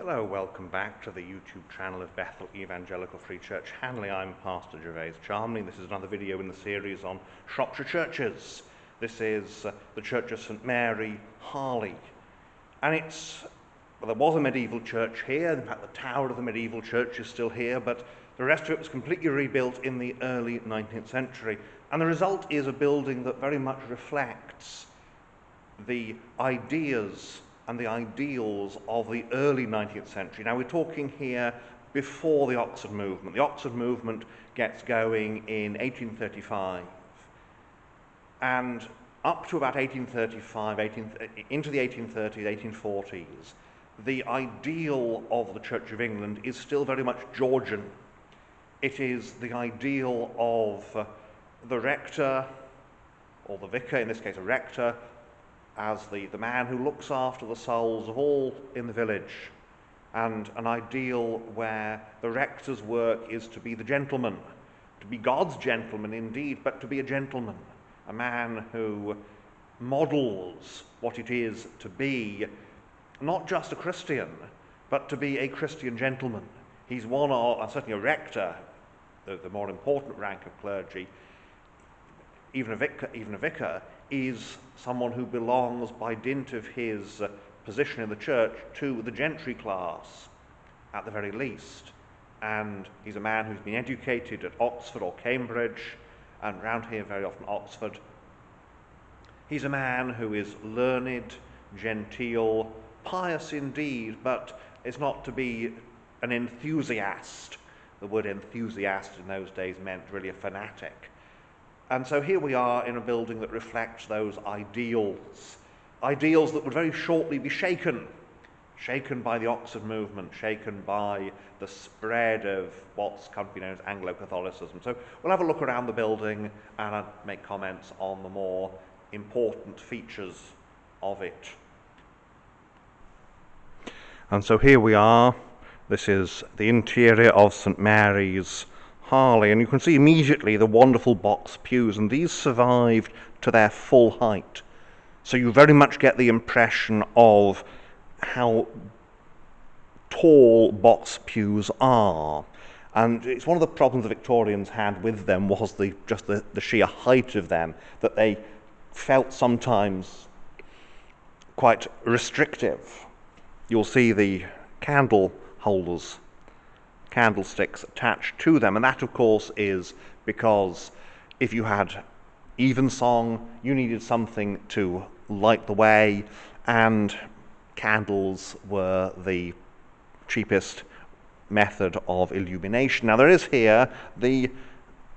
Hello, welcome back to the YouTube channel of Bethel Evangelical Free Church Hanley. I'm Pastor Charmley. This is another video in the series on Shropshire churches. This is the Church of St Mary, Harley. And there was a medieval church here. In fact, the tower of the medieval church is still here, but the rest of it was completely rebuilt in the early 19th century. And the result is a building that very much reflects the ideas and the ideals of the early 19th century. Now, we're talking here before the Oxford movement. The Oxford movement gets going in 1835, and up to about 1835, into the 1830s, 1840s, the ideal of the Church of England is still very much Georgian. It is the ideal of the rector, or the vicar, in this case a rector, as the man who looks after the souls of all in the village, and an ideal where the rector's work is to be the gentleman, to be God's gentleman indeed, but to be a gentleman, a man who models what it is to be not just a Christian, but to be a Christian gentleman. He's one of, and certainly a rector, the more important rank of clergy. Even a vicar is someone who belongs by dint of his position in the church to the gentry class, at the very least. And he's a man who's been educated at Oxford or Cambridge, and round here very often Oxford. He's a man who is learned, genteel, pious indeed, but is not to be an enthusiast. The word enthusiast in those days meant really a fanatic. And so here we are in a building that reflects those ideals that would very shortly be shaken by the Oxford movement, shaken by the spread of what's come to be known as Anglo-Catholicism. So we'll have a look around the building and make comments on the more important features of it. And so here we are. This is the interior of St Mary's, Harley, and you can see immediately the wonderful box pews, and these survived to their full height. So you very much get the impression of how tall box pews are. And it's one of the problems the Victorians had with them was the sheer height of them, that they felt sometimes quite restrictive. You'll see the candle holders, candlesticks attached to them, and that of course is because if you had evensong, you needed something to light the way, and candles were the cheapest method of illumination. Now there is here the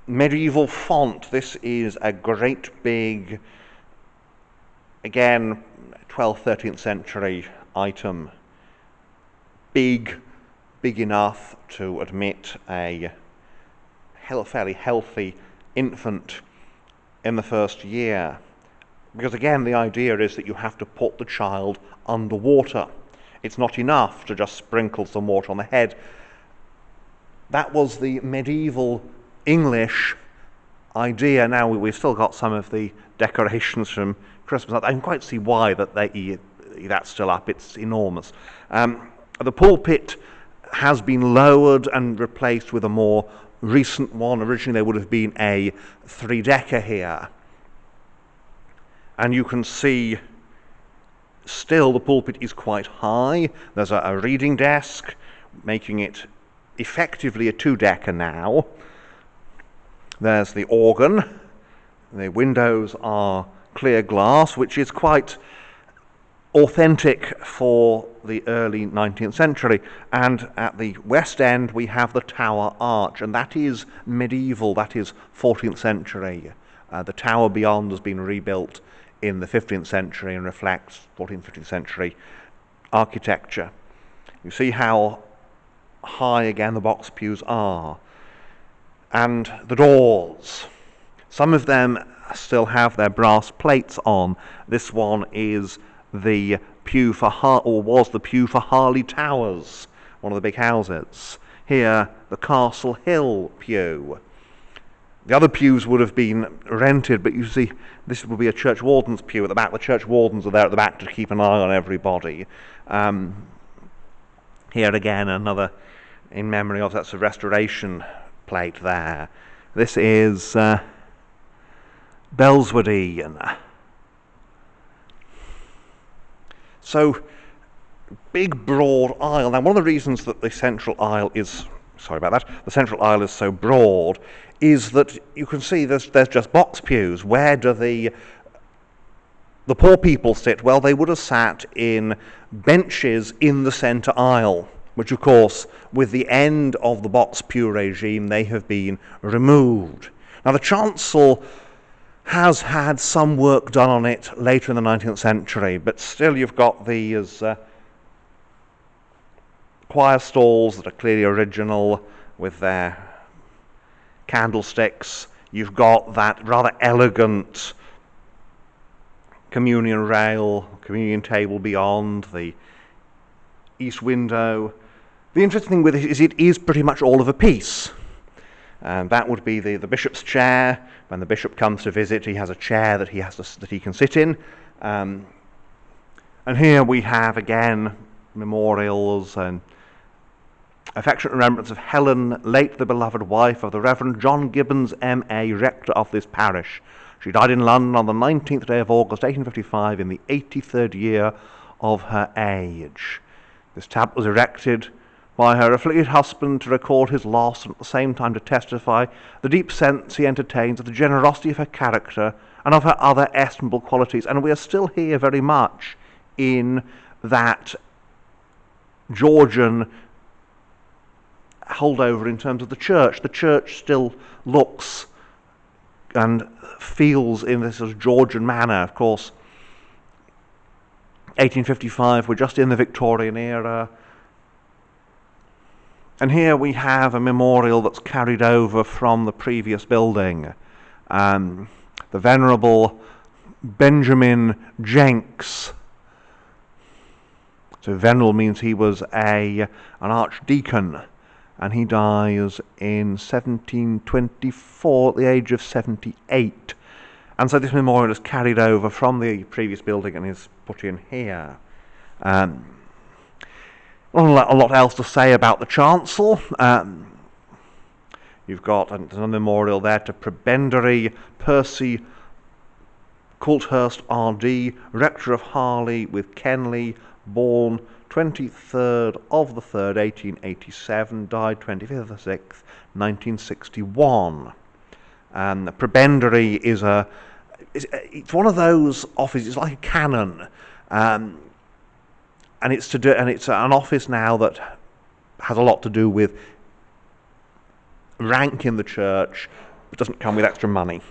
medieval font. This is a great big, again, 12th, 13th century item. Big enough to admit a fairly healthy infant in the first year. Because again, the idea is that you have to put the child under water. It's not enough to just sprinkle some water on the head. That was the medieval English idea. Now we've still got some of the decorations from Christmas. I can quite see why that's still up. It's enormous. The pulpit has been lowered and replaced with a more recent one. Originally there would have been a three-decker here. And you can see still the pulpit is quite high. There's a reading desk, making it effectively a two-decker now. There's the organ. The windows are clear glass, which is quite authentic for the early 19th century. And at the west end we have the tower arch, and that is medieval, that is 14th century. The tower beyond has been rebuilt in the 15th century and reflects 14th, 15th century architecture. You see how high again the box pews are. And the doors, some of them still have their brass plates on. This one is the pew for was the pew for Harley Towers, one of the big houses. Here, the Castle Hill pew. The other pews would have been rented, but you see, this will be a church warden's pew at the back. The church wardens are there at the back to keep an eye on everybody. Here again, another in memory of, that's a restoration plate there. This is Bellswoodian. So, big broad aisle. Now, one of the reasons that the central aisle is, the central aisle is so broad is that you can see there's just box pews. Where do the poor people sit? Well, they would have sat in benches in the centre aisle, which of course, with the end of the box pew regime, they have been removed. Now, the chancel has had some work done on it later in the 19th century, but still you've got these choir stalls that are clearly original with their candlesticks. You've got that rather elegant communion rail, communion table beyond, the east window. The interesting thing with it is pretty much all of a piece. That would be the bishop's chair. When the bishop comes to visit, he has a chair that he can sit in. And here we have again memorials and affectionate remembrance of Helen, late the beloved wife of the Reverend John Gibbons, M.A., rector of this parish. She died in London on the 19th day of August 1855 in the 83rd year of her age. This tablet was erected by her afflicted husband to record his loss and at the same time to testify the deep sense he entertains of the generosity of her character and of her other estimable qualities. And we are still here very much in that Georgian holdover in terms of the church. The church still looks and feels in this sort of Georgian manner. Of course, 1855, we're just in the Victorian era. And here we have a memorial that's carried over from the previous building. The Venerable Benjamin Jenks. So venerable means he was an archdeacon, and he dies in 1724 at the age of 78. And so this memorial is carried over from the previous building and is put in here. Not a lot else to say about the chancel. You've got a memorial there to Prebendary Percy Coulthurst R.D., rector of Harley with Kenley, born 23rd of the 3rd, 1887, died 25th of the 6th, 1961. Prebendary is it's one of those offices. It's like a canon, and it's an office now that has a lot to do with rank in the church, but doesn't come with extra money.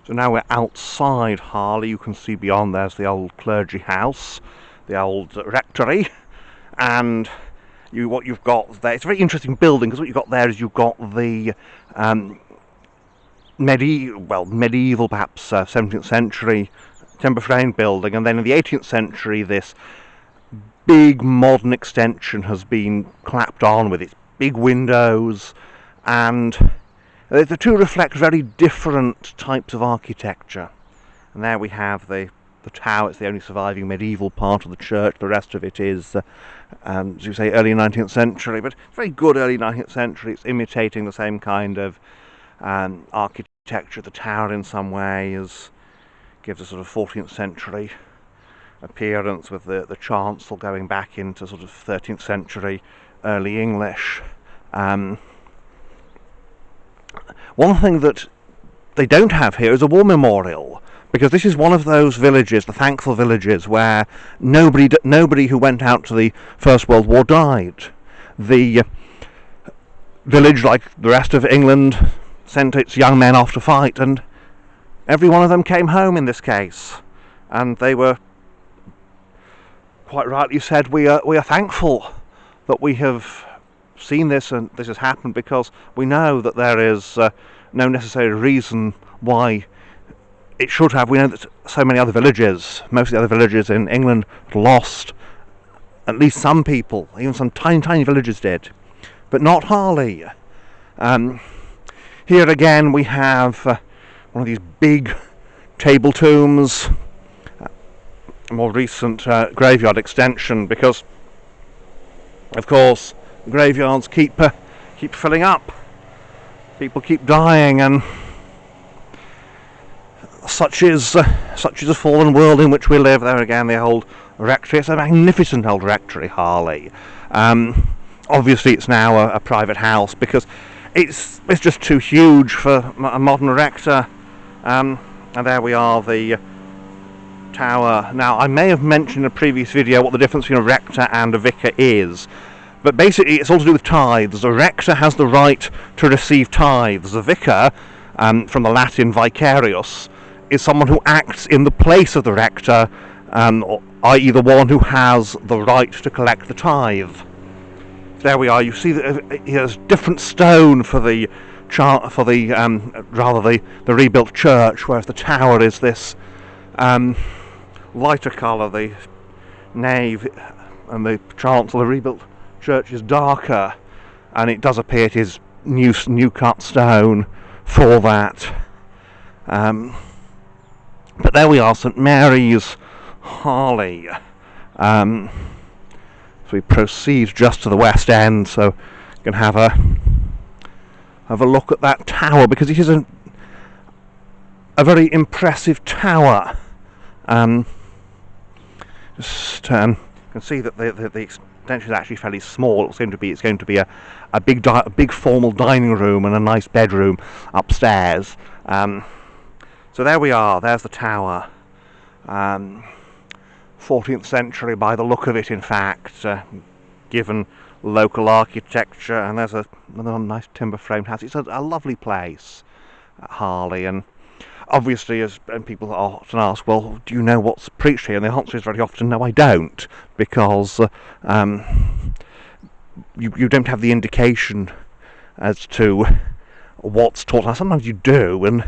So now we're outside Harley. You can see beyond there's the old clergy house, the old rectory, and what you've got there, it's a very interesting building, because what you've got there is you've got the medieval perhaps 17th century timber frame building, and then in the 18th century this big modern extension has been clapped on with its big windows, and the two reflect very different types of architecture. And there we have the tower. It's the only surviving medieval part of the church. The rest of it is, as you say, early 19th century, but it's very good early 19th century. It's imitating the same kind of architecture. The tower in some ways gives a sort of 14th century appearance, with the chancel going back into sort of 13th century early English. One thing that they don't have here is a war memorial, because this is one of those villages, the thankful villages, where nobody who went out to the First World War died. The village, like the rest of England, sent its young men off to fight, and every one of them came home in this case, and they were quite rightly said, we are thankful that we have seen this and this has happened, because we know that there is no necessary reason why it should have. We know that so many other villages, most of the other villages in England, lost at least some people. Even some tiny villages did, but not Harley. Here again we have one of these big table tombs, a more recent graveyard extension, because Of course, the graveyards keep filling up. People keep dying, and such is a fallen world in which we live. There again, the old rectory. It's a magnificent old rectory, Harley. Obviously, it's now a private house because it's just too huge for a modern rector. And there we are, the tower. Now, I may have mentioned in a previous video what the difference between a rector and a vicar is, but basically it's all to do with tithes. A rector has the right to receive tithes. A vicar, from the Latin vicarius, is someone who acts in the place of the rector, i.e. the one who has the right to collect the tithe. There we are. You see that there's different stone for the rebuilt church, whereas the tower is this lighter colour. The nave and the chancel, the rebuilt church, is darker, and it does appear it is new cut stone for that. But there we are, St Mary's, Harley. So we proceed just to the west end, so you can have a look at that tower, because it is a very impressive tower. You can see that the extension is actually fairly small. It's going to be a big formal dining room and a nice bedroom upstairs. So there we are. There's the tower. 14th century by the look of it, in fact, given local architecture. And there's another nice timber framed house. It's a lovely place, Harley. And obviously, and people often ask, well, do you know what's preached here? And the answer is very often, no, I don't, because you don't have the indication as to what's taught. Now, sometimes you do, and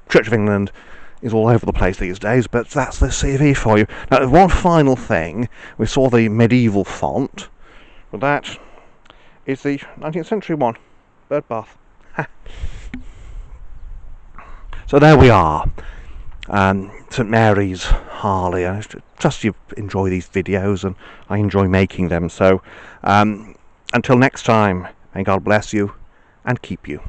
Church of England is all over the place these days, but that's the CV for you. Now, one final thing, we saw the medieval font, but that is the 19th century one, bird bath. So there we are, St Mary's, Harley. I trust you enjoy these videos, and I enjoy making them. So until next time, may God bless you and keep you.